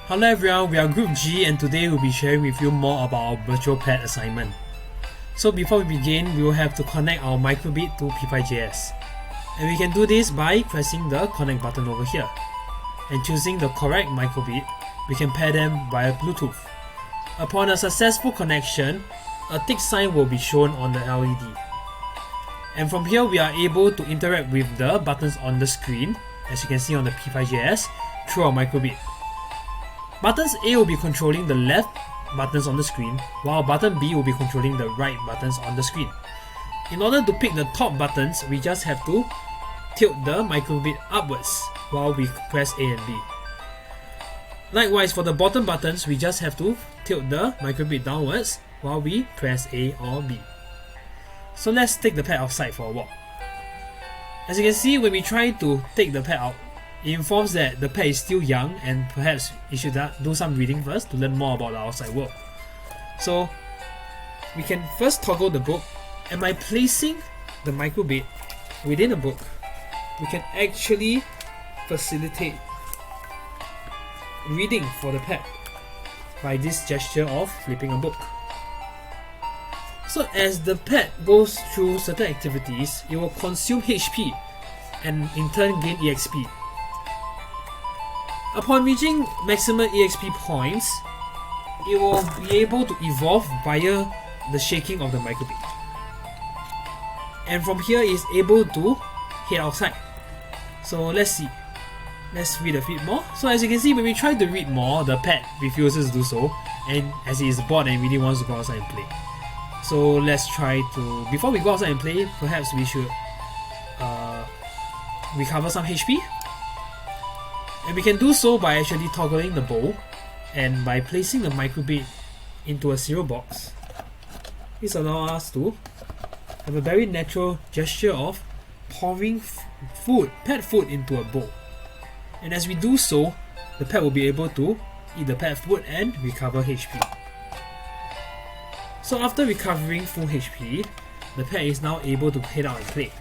Hello everyone, we are Group G and today we'll be sharing with you more about our virtual pet assignment. So before we begin, we will have to connect our micro:bit to P5JS. And we can do this by pressing the connect button over here. And choosing the correct micro:bit, we can pair them via Bluetooth. Upon a successful connection, a tick sign will be shown on the LED. And from here we are able to interact with the buttons on the screen, as you can see on the P5JS, through our micro:bit. Buttons A will be controlling the left buttons on the screen, while button B will be controlling the right buttons on the screen. In order to pick the top buttons, we just have to tilt the micro:bit upwards while we press A and B. Likewise, for the bottom buttons, we just have to tilt the micro:bit downwards while we press A or B. So let's take the pet outside for a walk. As you can see, when we try to take the pet out, it informs that the pet is still young and perhaps you should do some reading first to learn more about the outside world. So we can first toggle the book, and by placing the micro:bit within a book, we can actually facilitate reading for the pet by this gesture of flipping a book. So as the pet goes through certain activities, it will consume HP and in turn gain EXP. Upon reaching maximum EXP points, it will be able to evolve via the shaking of the micro:bit. And from here it is able to head outside. So let's see. Let's read a bit more. So as you can see, when we try to read more, the pet refuses to do so, and as he is bored and really wants to go outside and play. So let's try to, before we go outside and play, perhaps we should recover some HP. And we can do so by actually toggling the bowl and by placing the micro:bit into a cereal box. This allows us to have a very natural gesture of pouring pet food into a bowl. And as we do so, the pet will be able to eat the pet food and recover HP. So after recovering full HP, the pet is now able to head out and play.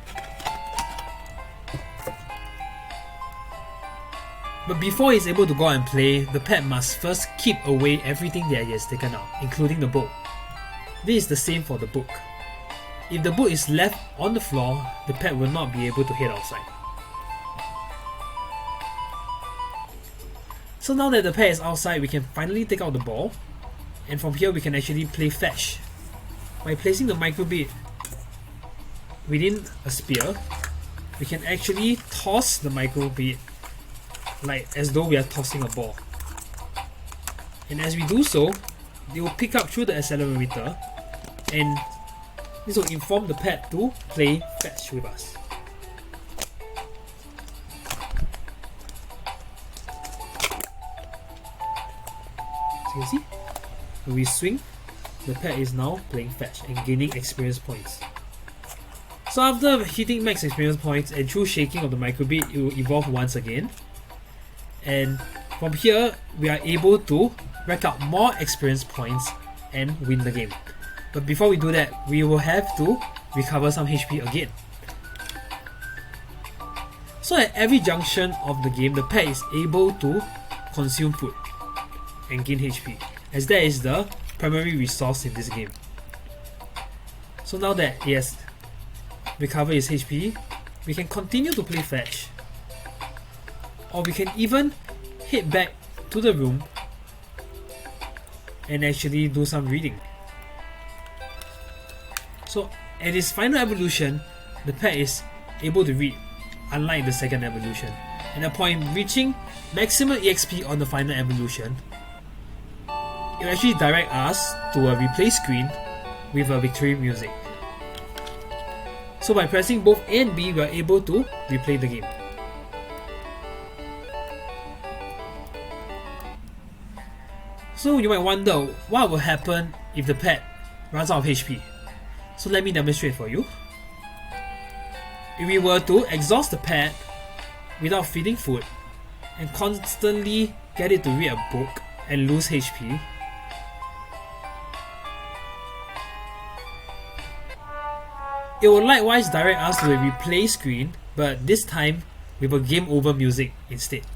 But before he's able to go out and play, the pet must first keep away everything that he has taken out, including the book. This is the same for the book. If the book is left on the floor, the pet will not be able to head outside. So now that the pet is outside, we can finally take out the ball, and from here we can actually play fetch. By placing the micro:bit within a spear, we can actually toss the micro:bit like as though we are tossing a ball. And as we do so, they will pick up through the accelerometer, and this will inform the pet to play fetch with us. So you can see, when we swing, the pet is now playing fetch and gaining experience points. So after hitting max experience points and through shaking of the micro:bit, it will evolve once again. And from here, we are able to rack up more experience points and win the game. But before we do that, we will have to recover some HP again. So at every junction of the game, the pet is able to consume food and gain HP, as that is the primary resource in this game. So now that he has recovered his HP, we can continue to play fetch. Or we can even head back to the room and actually do some reading. So at its final evolution, the pet is able to read, unlike the second evolution. And upon reaching maximum EXP on the final evolution, it will actually direct us to a replay screen with a victory music. So by pressing both A and B, we are able to replay the game. So you might wonder what will happen if the pet runs out of HP. So let me demonstrate for you. If we were to exhaust the pet without feeding food and constantly get it to read a book and lose HP, it will likewise direct us to a replay screen, but this time with a game over music instead.